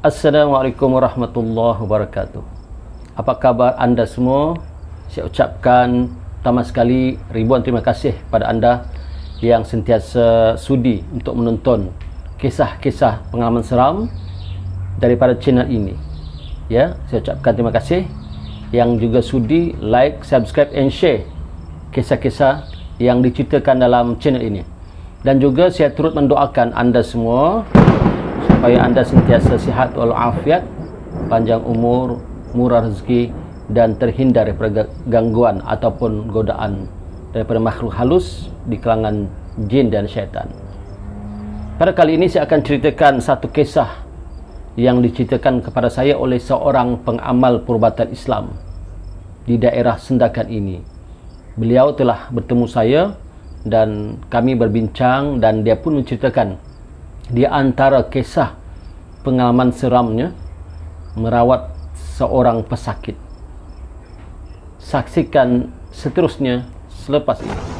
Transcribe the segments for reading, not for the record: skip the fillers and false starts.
Assalamualaikum warahmatullahi wabarakatuh. Apa khabar anda semua? Saya ucapkan pertama sekali ribuan terima kasih pada anda yang sentiasa sudi untuk menonton kisah-kisah pengalaman seram daripada channel ini. Ya, saya ucapkan terima kasih yang juga sudi like, subscribe and share kisah-kisah yang diceritakan dalam channel ini. Dan juga saya turut mendoakan anda semua supaya anda sentiasa sihat walafiat, panjang umur, murah rezeki dan terhindar daripada gangguan ataupun godaan daripada makhluk halus di kalangan jin dan syaitan. Pada kali ini saya akan ceritakan satu kisah yang diceritakan kepada saya oleh seorang pengamal perubatan Islam di daerah Sendakan ini. Beliau telah bertemu saya dan kami berbincang, dan dia pun menceritakan di antara kisah pengalaman seramnya merawat seorang pesakit. Saksikan seterusnya selepas ini.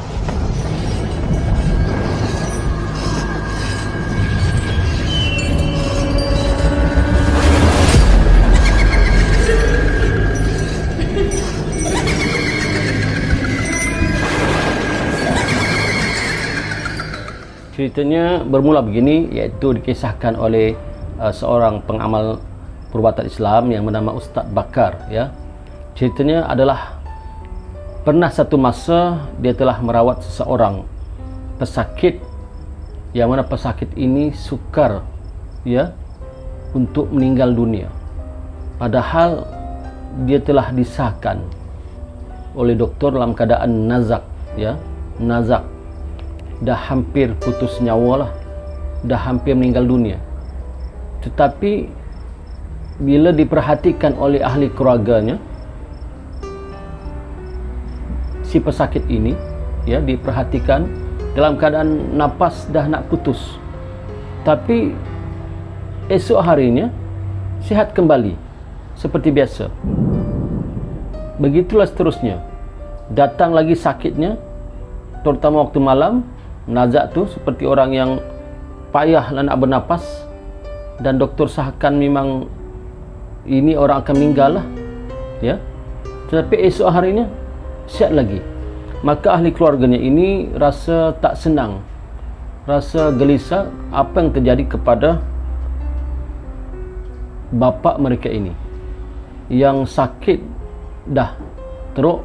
Ceritanya bermula begini, iaitu dikisahkan oleh seorang pengamal perubatan Islam yang bernama Ustaz Bakar. Ya, ceritanya adalah pernah satu masa dia telah merawat seseorang pesakit, yang mana pesakit ini sukar ya untuk meninggal dunia, padahal dia telah disahkan oleh doktor dalam keadaan nazak. Ya, nazak, dah hampir putus nyawa lah, dah hampir meninggal dunia. Tetapi bila diperhatikan oleh ahli keluarganya, si pesakit ini ya diperhatikan dalam keadaan nafas dah nak putus, tapi esok harinya sihat kembali seperti biasa. Begitulah seterusnya, datang lagi sakitnya, terutama waktu malam. Nazak tu seperti orang yang payah nak bernafas, dan doktor sahkan memang ini orang akan meninggal lah ya. Tetapi esok harinya sihat lagi. Maka ahli keluarganya ini rasa tak senang, rasa gelisah apa yang terjadi kepada bapa mereka ini yang sakit dah teruk,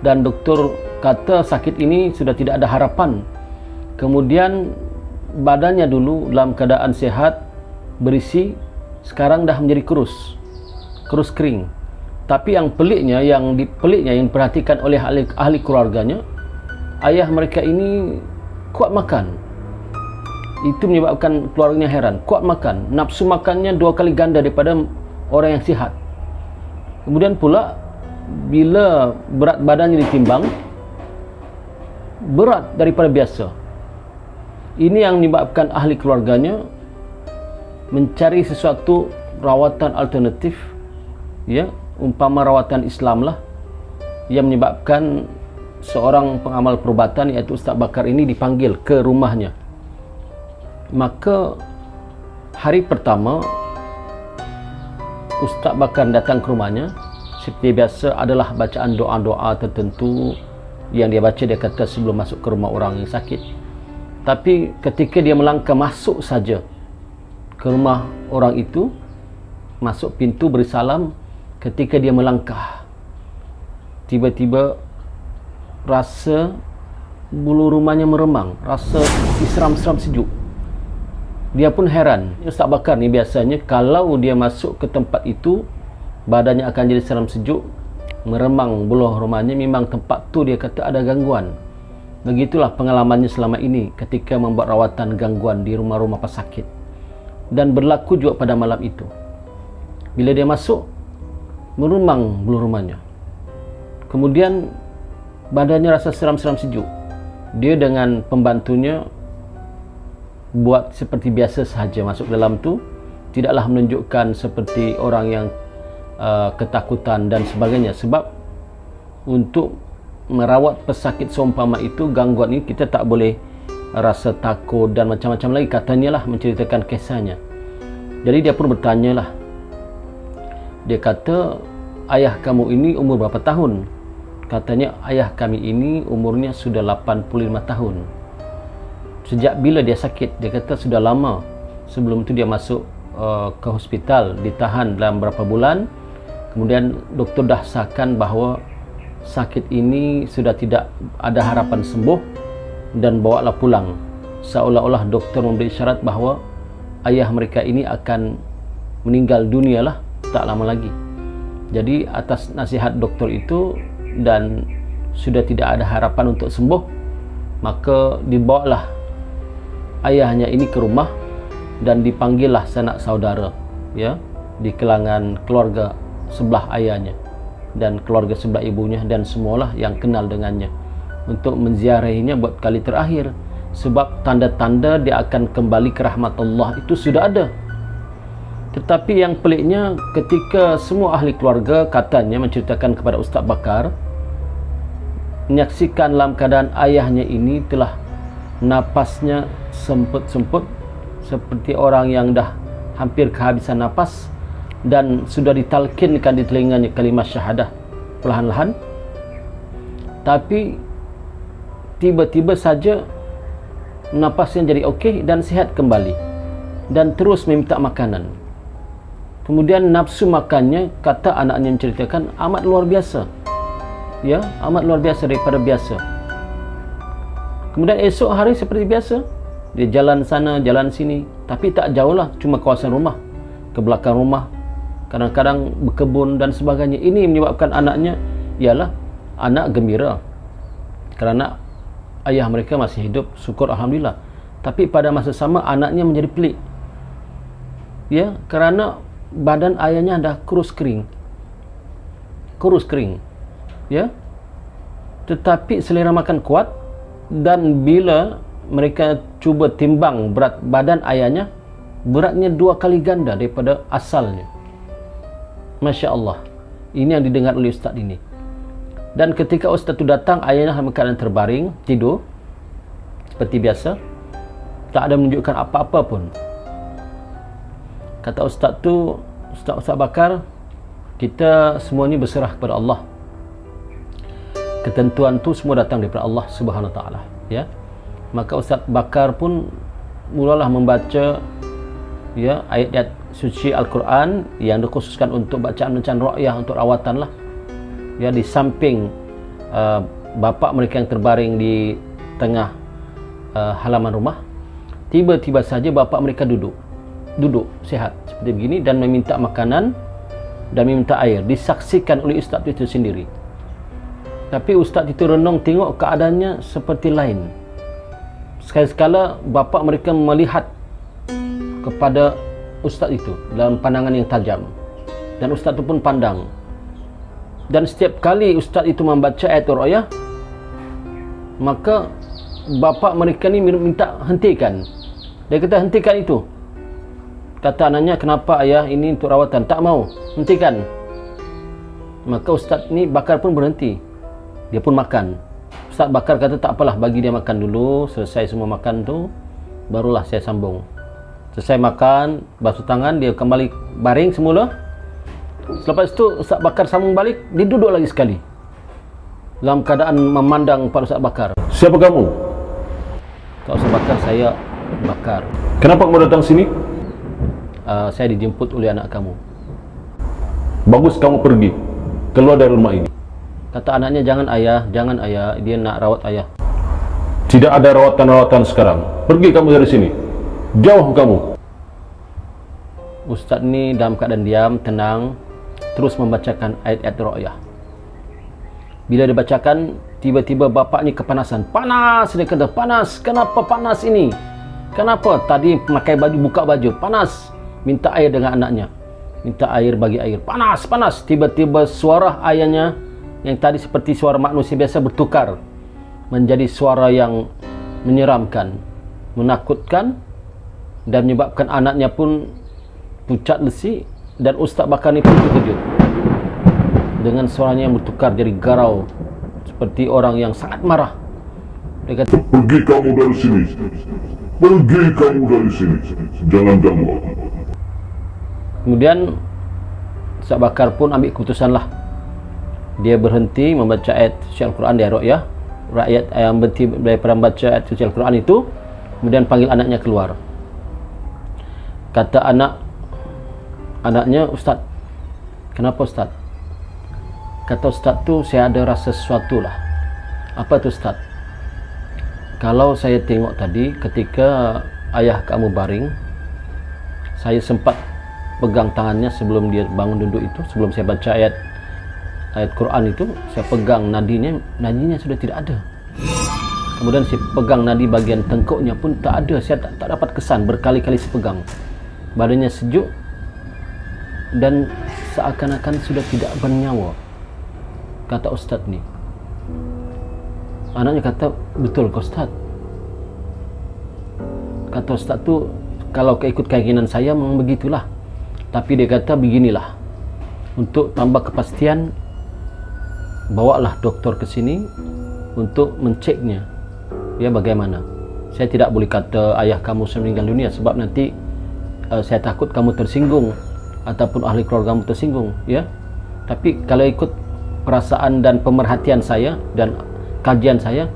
dan doktor kata sakit ini sudah tidak ada harapan. Kemudian badannya dulu dalam keadaan sehat, berisi, sekarang dah menjadi kurus kering. Tapi yang peliknya yang diperhatikan oleh ahli keluarganya, ayah mereka ini kuat makan. Itu menyebabkan keluarganya heran. Kuat makan, nafsu makannya 2 kali ganda daripada orang yang sihat. Kemudian pula bila berat badannya ditimbang, berat daripada biasa. Ini yang menyebabkan ahli keluarganya mencari sesuatu rawatan alternatif, ya, umpama rawatan Islam lah, yang menyebabkan seorang pengamal perubatan iaitu Ustaz Bakar ini dipanggil ke rumahnya. Maka hari pertama Ustaz Bakar datang ke rumahnya, seperti biasa adalah bacaan doa-doa tertentu yang dia baca, dia kata sebelum masuk ke rumah orang yang sakit. Tapi ketika dia melangkah masuk saja ke rumah orang itu, masuk pintu beri salam, ketika dia melangkah, tiba-tiba rasa bulu rumahnya meremang, rasa diseram-seram sejuk. Dia pun heran. Ustaz Bakar ni biasanya kalau dia masuk ke tempat itu, badannya akan jadi seram sejuk, meremang buluh rumahnya. Memang tempat tu dia kata ada gangguan. Begitulah pengalamannya selama ini ketika membuat rawatan gangguan di rumah-rumah pesakit. Dan berlaku juga pada malam itu. Bila dia masuk, meremang bulu rumahnya. Kemudian badannya rasa seram-seram sejuk. Dia dengan pembantunya buat seperti biasa sahaja masuk dalam tu, tidaklah menunjukkan seperti orang yang ketakutan dan sebagainya. Sebab untuk merawat pesakit seumpama itu, gangguan ini, kita tak boleh rasa takut dan macam-macam lagi, katanya lah, menceritakan kisahnya. Jadi dia pun bertanya lah Dia kata, ayah kamu ini umur berapa tahun? Katanya, ayah kami ini umurnya sudah 85 tahun. Sejak bila dia sakit? Dia kata sudah lama. Sebelum itu dia masuk ke hospital, ditahan dalam berapa bulan. Kemudian doktor dah sahkan bahawa sakit ini sudah tidak ada harapan sembuh dan bawalah pulang. Seolah-olah doktor memberi syarat bahawa ayah mereka ini akan meninggal dunia lah tak lama lagi. Jadi atas nasihat doktor itu dan sudah tidak ada harapan untuk sembuh, maka dibawalah ayahnya ini ke rumah dan dipanggillah sanak saudara, ya, di kalangan keluarga sebelah ayahnya dan keluarga sebelah ibunya dan semualah yang kenal dengannya untuk menziarahinya buat kali terakhir, sebab tanda-tanda dia akan kembali ke rahmat Allah itu sudah ada. Tetapi yang peliknya, ketika semua ahli keluarga katanya menceritakan kepada Ustaz Bakar, menyaksikan dalam keadaan ayahnya ini telah napasnya semput-semput seperti orang yang dah hampir kehabisan napas, dan sudah ditalkinkan di telinganya kalimah syahadah perlahan-lahan, tapi tiba-tiba saja napasnya jadi okey dan sihat kembali dan terus meminta makanan. Kemudian nafsu makannya, kata anaknya menceritakan, amat luar biasa, ya, amat luar biasa daripada biasa. Kemudian esok hari seperti biasa, dia jalan sana jalan sini, tapi tak jauh lah, cuma kawasan rumah, ke belakang rumah, kadang-kadang berkebun dan sebagainya. Ini menyebabkan anaknya, ialah anak gembira kerana ayah mereka masih hidup, syukur alhamdulillah. Tapi pada masa sama anaknya menjadi pelik, ya, kerana badan ayahnya dah kurus kering, ya, tetapi selera makan kuat. Dan bila mereka cuba timbang berat badan ayahnya, beratnya 2 kali ganda daripada asalnya. Masya Allah, ini yang didengar oleh ustaz ini. Dan ketika ustaz itu datang, ayahnya dalam keadaan terbaring, tidur seperti biasa, tak ada menunjukkan apa-apa pun. Kata ustaz tu, Ustaz Bakar, kita semua ni berserah kepada Allah. Ketentuan tu semua datang daripada Allah Subhanahu Wa Taala, ya. Maka Ustaz Bakar pun mulalah membaca, ya, ayat-ayat suci Al-Quran yang dikhususkan untuk bacaan ruqyah, untuk rawatan lah, ya, di samping bapa mereka yang terbaring di tengah halaman rumah. Tiba-tiba saja bapa mereka duduk sihat seperti begini dan meminta makanan dan meminta air, disaksikan oleh ustaz itu sendiri. Tapi ustaz itu renung tengok keadaannya seperti lain. Sekali-sekala bapa mereka melihat kepada ustaz itu dalam pandangan yang tajam, dan ustaz itu pun pandang. Dan setiap kali ustaz itu membaca ayat ruqyah, maka bapa mereka ni minta hentikan. Dia kata hentikan itu. Kata anaknya, kenapa ayah, ini untuk rawatan? Tak mau, hentikan. Maka Ustaz ni Bakar pun berhenti. Dia pun makan. Ustaz Bakar kata tak apalah, bagi dia makan dulu. Selesai semua makan tu, barulah saya sambung. Selesai makan, basuh tangan, dia kembali baring semula. Selepas itu Ustaz Bakar sambung balik, dia duduk lagi sekali dalam keadaan memandang pada Ustaz Bakar. Siapa kamu? Kata Ustaz Bakar, saya Bakar. Kenapa kamu datang sini? Saya dijemput oleh anak kamu. Bagus kamu pergi, keluar dari rumah ini. Kata anaknya, jangan ayah, dia nak rawat ayah. Tidak ada rawatan-rawatan sekarang. Pergi kamu dari sini, jauh kamu. Ustaz ni dalam keadaan diam, tenang, terus membacakan ayat-ayat ruqyah. Bila dibacakan, tiba-tiba bapaknya kepanasan. Panas, dia kata, panas. Kenapa panas ini? Kenapa? Tadi pakai baju, buka baju, panas. Minta air dengan anaknya, minta air, bagi air. Panas, panas. Tiba-tiba suara ayahnya yang tadi seperti suara manusia biasa bertukar menjadi suara yang menyeramkan, menakutkan, dan menyebabkan anaknya pun pucat lesi. Dan Ustaz Bakar ni pun terkejut dengan suaranya yang bertukar jadi garau seperti orang yang sangat marah. Dia kata, pergi kamu dari sini, pergi kamu dari sini, jangan ganggu. Kemudian Ustaz Bakar pun ambil keputusan lah. Dia berhenti membaca ayat suci Al-Quran dia ruqyah. Rakyat yang berhenti daripada membaca ayat suci Al-Quran itu, kemudian panggil anaknya keluar. Kata anaknya, Ustaz, kenapa Ustaz? Kata Ustaz tu, saya ada rasa sesuatu lah. Apa tu Ustaz? Kalau saya tengok tadi ketika ayah kamu baring, saya sempat pegang tangannya sebelum dia bangun duduk itu, sebelum saya baca ayat Quran itu, saya pegang nadinya sudah tidak ada. Kemudian saya pegang nadi bagian tengkuknya pun tak ada, saya tak dapat kesan, berkali-kali saya pegang. Badannya sejuk dan seakan-akan sudah tidak bernyawa, kata Ustaz ni. Anaknya kata, betul ke Ustaz? Kata Ustaz tu, kalau keikut keyakinan saya memang begitulah. Tapi dia kata beginilah, untuk tambah kepastian, bawalah doktor ke sini untuk menceknya. Ya, bagaimana? Saya tidak boleh kata ayah kamu sudah meninggal dunia, sebab nanti saya takut kamu tersinggung ataupun ahli keluargamu tersinggung, ya. Tapi kalau ikut perasaan dan pemerhatian saya dan kajian saya,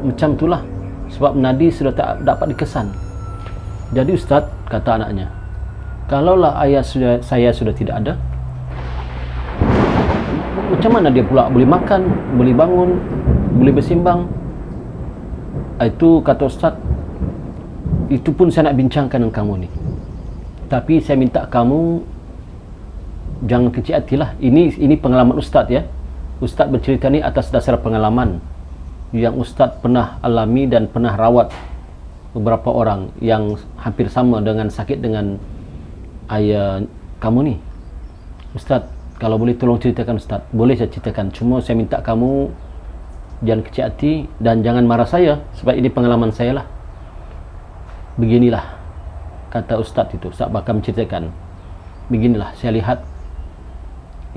macam itulah, sebab nadi sudah tak dapat dikesan. Jadi Ustaz, kata anaknya, kalaulah saya sudah tidak ada, macam mana dia pula boleh makan, boleh bangun, boleh bersimbang? Itu kata Ustaz, itu pun saya nak bincangkan dengan kamu ni. Tapi saya minta kamu jangan kecil hatilah. Ini pengalaman Ustaz, ya. Ustaz bercerita ni atas dasar pengalaman yang Ustaz pernah alami dan pernah rawat beberapa orang yang hampir sama dengan sakit dengan ayah kamu ni. Ustaz, kalau boleh tolong ceritakan Ustaz. Boleh saya ceritakan, cuma saya minta kamu jangan kecil hati dan jangan marah saya, sebab ini pengalaman saya lah. Beginilah, kata Ustaz itu, Ustaz Bakar menceritakan, beginilah saya lihat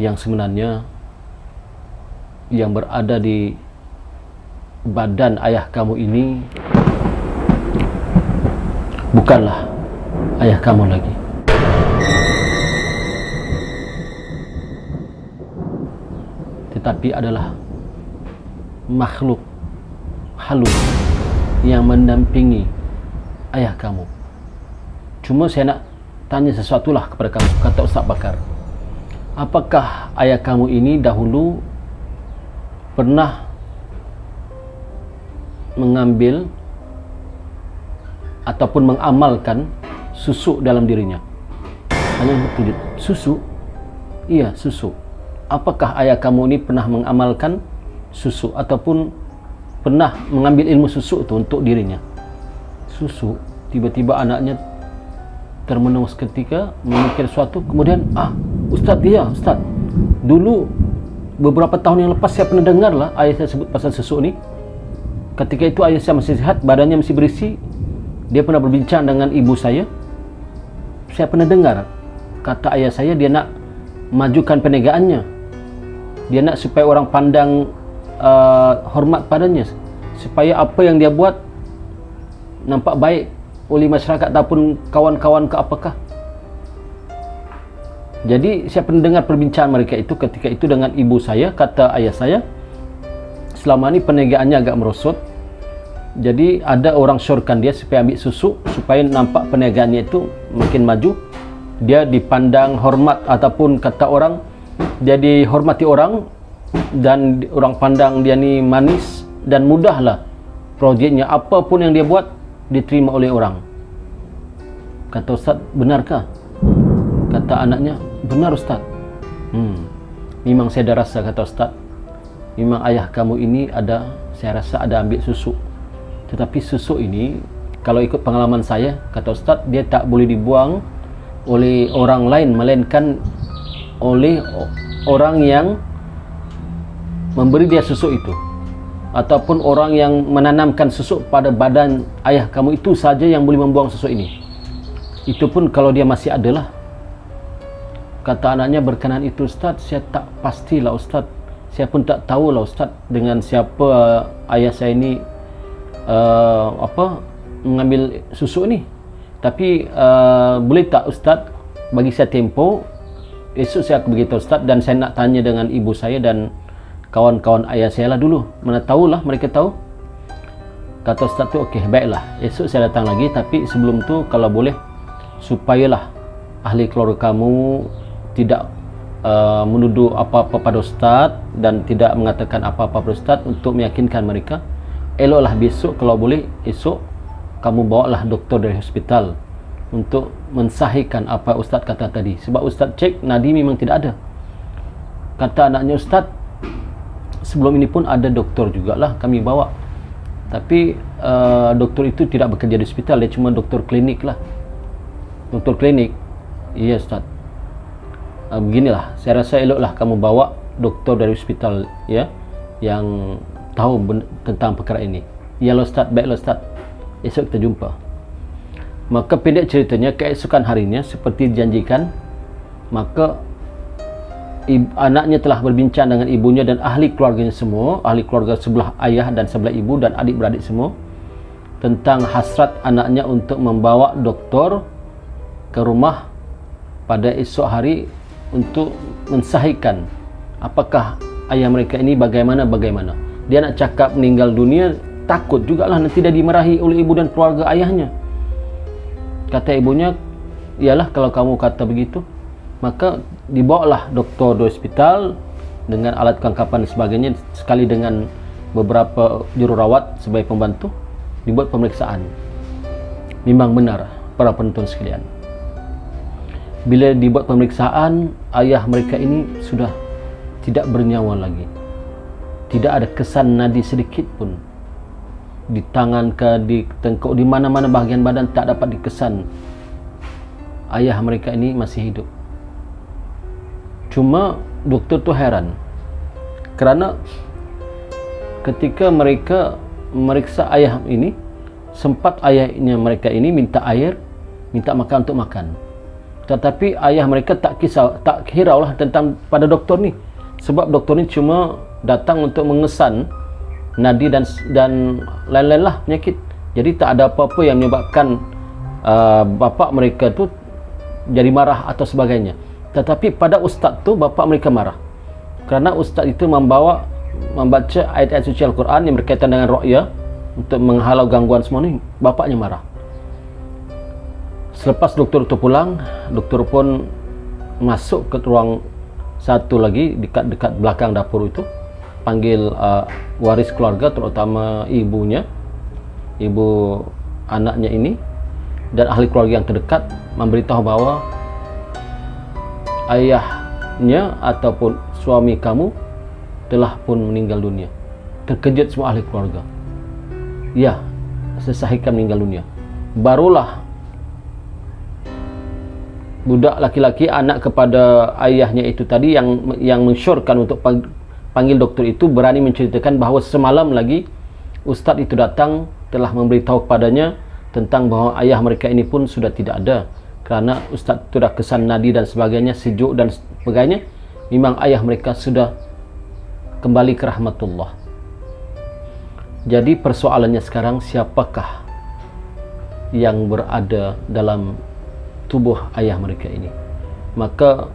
yang sebenarnya yang berada di badan ayah kamu ini bukanlah ayah kamu lagi. Tetapi adalah makhluk halus yang mendampingi ayah kamu. Cuma saya nak tanya sesuatu lah kepada kamu, kata Ustaz Bakar. Apakah ayah kamu ini dahulu pernah mengambil ataupun mengamalkan susu dalam dirinya? Hanya tunjuk susu? Iya, susu. Apakah ayah kamu ini pernah mengamalkan susu ataupun pernah mengambil ilmu susu itu untuk dirinya? Susu. Tiba-tiba anaknya termenung seketika, memikir sesuatu, kemudian Ustaz, ya Ustaz, dulu beberapa tahun yang lepas saya pernah dengar lah ayah saya sebut pasal susu ni. Ketika itu ayah saya masih sihat, badannya masih berisi. Dia pernah berbincang dengan ibu saya. Saya pernah dengar, kata ayah saya, dia nak majukan perniagaannya. Dia nak supaya orang pandang hormat padanya, supaya apa yang dia buat nampak baik oleh masyarakat ataupun kawan-kawan ke apakah. Jadi saya pernah dengar perbincangan mereka itu ketika itu dengan ibu saya. Kata ayah saya, selama ni perniagaannya agak merosot, jadi ada orang syorkan dia supaya ambil susu supaya nampak perniagaannya itu makin maju. Dia dipandang hormat ataupun kata orang dia dihormati orang, dan orang pandang dia ni manis dan mudahlah projeknya, apapun yang dia buat diterima oleh orang. Kata Ustaz, benarkah? Kata anaknya, benar Ustaz. Memang saya dah rasa, kata Ustaz, memang ayah kamu ini ada, saya rasa ada ambil susu. Tetapi susu ini, kalau ikut pengalaman saya, kata Ustaz, dia tak boleh dibuang oleh orang lain, melainkan oleh orang yang memberi dia susu itu, ataupun orang yang menanamkan susu pada badan ayah kamu itu saja yang boleh membuang susu ini. Itu pun kalau dia masih ada lah. Kata anaknya, berkenaan itu Ustaz, saya tak pastilah Ustaz. Saya pun tak tahulah Ustaz dengan siapa ayah saya ini mengambil susu ni. Tapi boleh tak Ustaz bagi saya tempoh esok saya beritahu Ustaz, dan saya nak tanya dengan ibu saya dan kawan-kawan ayah saya lah dulu, mana tahulah mereka tahu. Kata Ustaz tu, okey, baiklah, esok saya datang lagi, tapi sebelum tu kalau boleh supayalah ahli keluarga kamu tidak menuduh apa-apa pada Ustaz dan tidak mengatakan apa-apa pada Ustaz, untuk meyakinkan mereka. Eloklah besok kalau boleh, esok kamu bawalah doktor dari hospital untuk mensahihkan apa Ustaz kata tadi. Sebab Ustaz cek nadi memang tidak ada. Kata anaknya, Ustaz, sebelum ini pun ada doktor jugalah kami bawa, tapi doktor itu tidak bekerja di hospital, dia cuma doktor klinik lah. Doktor klinik. Ya Ustaz, beginilah, saya rasa eloklah kamu bawa doktor dari hospital, ya, yang tahu tentang perkara ini. Yalah Ustaz, baiklah Ustaz, esok kita jumpa. Maka pendek ceritanya, keesokan harinya seperti dijanjikan, maka anaknya telah berbincang dengan ibunya dan ahli keluarganya semua, ahli keluarga sebelah ayah dan sebelah ibu dan adik-beradik semua, tentang hasrat anaknya untuk membawa doktor ke rumah pada esok hari untuk mensahihkan apakah ayah mereka ini bagaimana. Dia nak cakap meninggal dunia, takut jugalah nanti dia dimarahi oleh ibu dan keluarga ayahnya. Kata ibunya, iyalah kalau kamu kata begitu. Maka dibawalah doktor dari hospital dengan alat kelengkapan dan sebagainya, sekali dengan beberapa jururawat sebagai pembantu, dibuat pemeriksaan. Memang benar para penonton sekalian, bila dibuat pemeriksaan, ayah mereka ini sudah tidak bernyawa lagi. Tidak ada kesan nadi sedikit pun. Di tangan ke, di tengkuk, di mana-mana bahagian badan tak dapat dikesan ayah mereka ini masih hidup. Cuma doktor tu heran, kerana ketika mereka meriksa ayah ini, sempat ayahnya mereka ini minta air, minta makan untuk makan. Tetapi ayah mereka tak hiraulah tentang pada doktor ni, sebab doktor ni cuma datang untuk mengesan nadi dan lain-lain lah penyakit. Jadi tak ada apa-apa yang menyebabkan bapa mereka tu jadi marah atau sebagainya. Tetapi pada ustaz tu, bapa mereka marah kerana ustaz itu membaca ayat-ayat suci Al-Quran yang berkaitan dengan ruqyah untuk menghalau gangguan semua ni. Bapaknya marah. Selepas doktor itu pulang, doktor pun masuk ke ruang satu lagi dekat belakang dapur itu, panggil waris keluarga, terutama ibunya, ibu anaknya ini dan ahli keluarga yang terdekat, memberitahu bahawa ayahnya ataupun suami kamu telah pun meninggal dunia. Terkejut semua ahli keluarga. Ya, sesahihkan meninggal dunia. Barulah budak laki-laki, anak kepada ayahnya itu tadi, yang mensyorkan untuk panggil doktor itu, berani menceritakan bahawa semalam lagi ustaz itu datang, telah memberitahu kepadanya tentang bahawa ayah mereka ini pun sudah tidak ada, kerana ustaz itu dah kesan nadi dan sebagainya, sejuk dan sebagainya. Memang ayah mereka sudah kembali ke rahmatullah. Jadi persoalannya sekarang, siapakah yang berada dalam tubuh ayah mereka ini? Maka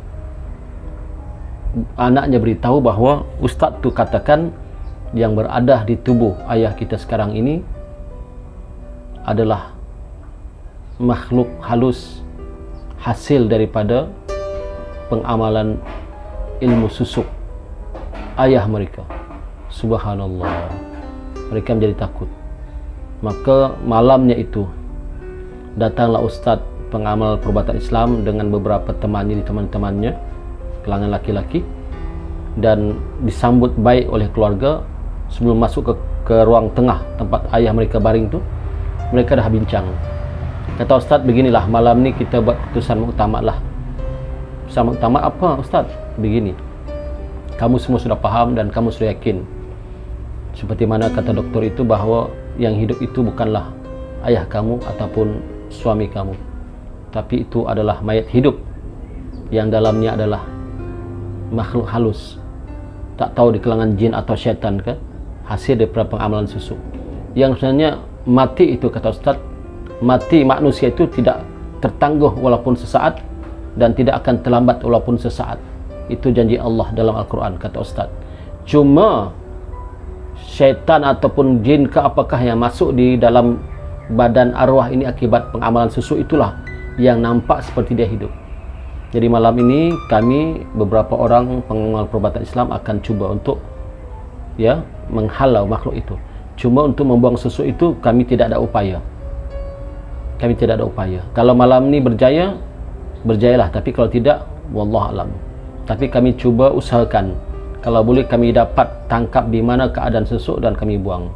anaknya beritahu bahawa ustaz tu katakan yang berada di tubuh ayah kita sekarang ini adalah makhluk halus, hasil daripada pengamalan ilmu susuk ayah mereka. Subhanallah, mereka menjadi takut. Maka malamnya itu datanglah ustaz pengamal perubatan Islam dengan beberapa teman-temannya, kalangan laki-laki, dan disambut baik oleh keluarga. Sebelum masuk ke ruang tengah tempat ayah mereka baring tu, mereka dah bincang. Kata ustaz, beginilah, malam ni kita buat keputusan muktamad lah. Keputusan muktamad apa ustaz? Begini, kamu semua sudah faham dan kamu sudah yakin, seperti mana kata doktor itu, bahawa yang hidup itu bukanlah ayah kamu ataupun suami kamu, tapi itu adalah mayat hidup yang dalamnya adalah makhluk halus, tak tahu di kalangan jin atau syaitan ke, hasil daripada pengamalan susuk. Yang sebenarnya mati itu, kata ustaz, mati manusia itu tidak tertangguh walaupun sesaat, dan tidak akan terlambat walaupun sesaat. Itu janji Allah dalam Al-Quran, kata Ustaz. Cuma syaitan ataupun jin ke apakah yang masuk di dalam badan arwah ini akibat pengamalan susu, itulah yang nampak seperti dia hidup. Jadi malam ini kami beberapa orang pengamal perubatan Islam akan cuba untuk menghalau makhluk itu. Cuma untuk membuang susu itu kami tidak ada upaya. Kami tidak ada upaya. Kalau malam ini berjaya, berjayalah. Tapi kalau tidak, wallahu alam. Tapi kami cuba usahakan. Kalau boleh kami dapat tangkap di mana keadaan susu dan kami buang.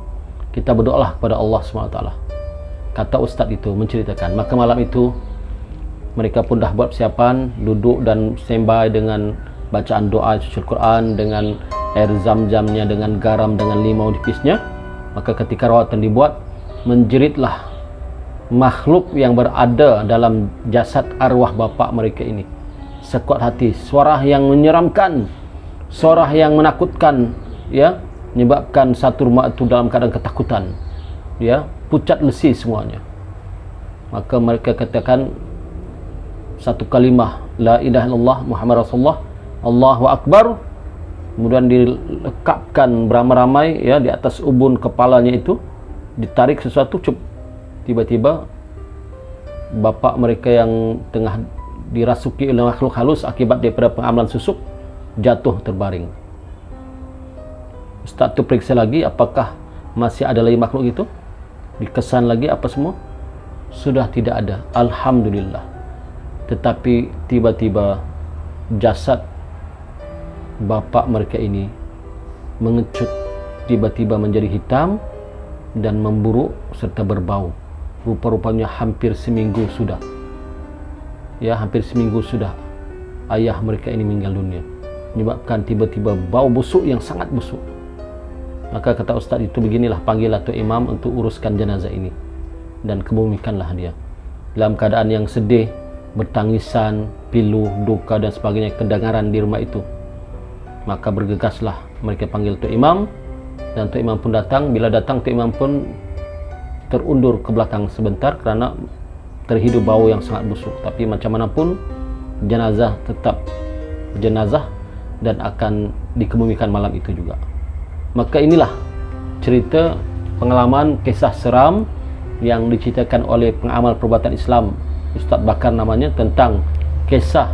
Kita berdoalah kepada Allah SWT. Kata Ustaz itu menceritakan. Maka malam itu mereka pun dah buat persiapan, duduk dan standby dengan bacaan doa suci Al-Quran, dengan air zam-zamnya, dengan garam, dengan limau nipisnya. Maka ketika rawatan dibuat, menjeritlah makhluk yang berada dalam jasad arwah bapa mereka ini. Sekuat hati, suara yang menyeramkan, suara yang menakutkan, menyebabkan satu rumah itu dalam keadaan ketakutan, pucat lesi semuanya. Maka mereka katakan satu kalimah, la ilaha illallah Muhammad Rasulullah, Allahu Akbar. Kemudian dilekapkan beramai-ramai di atas ubun kepalanya itu, ditarik sesuatu, tiba-tiba bapa mereka yang tengah dirasuki oleh makhluk halus akibat daripada pengamalan susuk jatuh terbaring. Ustaz tu periksa lagi apakah masih ada lagi makhluk itu, dikesan lagi apa semua, sudah tidak ada, alhamdulillah. Tetapi tiba-tiba jasad bapa mereka ini mengecut, tiba-tiba menjadi hitam dan memburuk serta berbau. Rupa-rupanya hampir seminggu sudah, hampir seminggu sudah ayah mereka ini meninggal dunia, menyebabkan tiba-tiba bau busuk yang sangat busuk. Maka kata Ustaz itu, beginilah, panggillah tu imam untuk uruskan jenazah ini dan kebumikanlah dia. Dalam keadaan yang sedih, bertangisan, pilu, duka dan sebagainya kedengaran di rumah itu. Maka bergegaslah mereka panggil tu imam, dan tu imam pun datang. Bila datang, tu imam pun terundur ke belakang sebentar kerana terhidu bau yang sangat busuk. Tapi macam mana pun jenazah tetap jenazah dan akan dikebumikan malam itu juga. Maka inilah cerita pengalaman kisah seram yang diceritakan oleh pengamal perubatan Islam Ustaz Bakar namanya, tentang kisah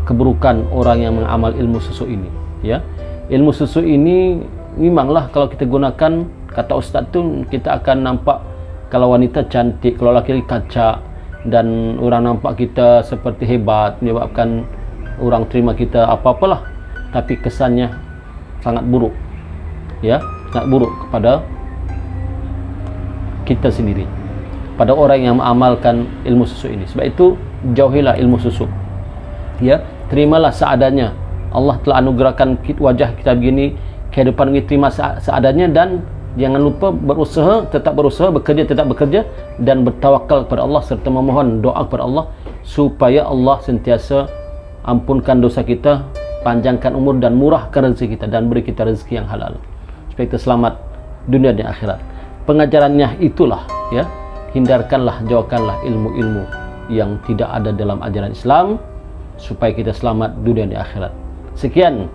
keburukan orang yang mengamal ilmu susu ini. Ilmu susu ini memanglah kalau kita gunakan, kata Ustaz tu, kita akan nampak kalau wanita cantik, kalau lelaki kaca, dan orang nampak kita seperti hebat, menyebabkan orang terima kita apa-apalah. Tapi kesannya sangat buruk, sangat buruk kepada kita sendiri, pada orang yang mengamalkan ilmu susu ini. Sebab itu jauhilah ilmu susu. Terimalah seadanya. Allah telah anugerahkan wajah kita begini, kehidupan ini terima seadanya, dan jangan lupa berusaha, tetap berusaha, bekerja, tetap bekerja, dan bertawakal kepada Allah serta memohon doa kepada Allah supaya Allah sentiasa ampunkan dosa kita, panjangkan umur dan murahkan rezeki kita, dan beri kita rezeki yang halal supaya kita selamat dunia dan akhirat. Pengajarannya itulah, hindarkanlah, jauhkanlah ilmu-ilmu yang tidak ada dalam ajaran Islam supaya kita selamat dunia dan akhirat. Sekian,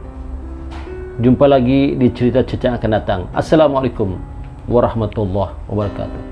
jumpa lagi di cerita-cerita yang akan datang. Assalamualaikum warahmatullahi wabarakatuh.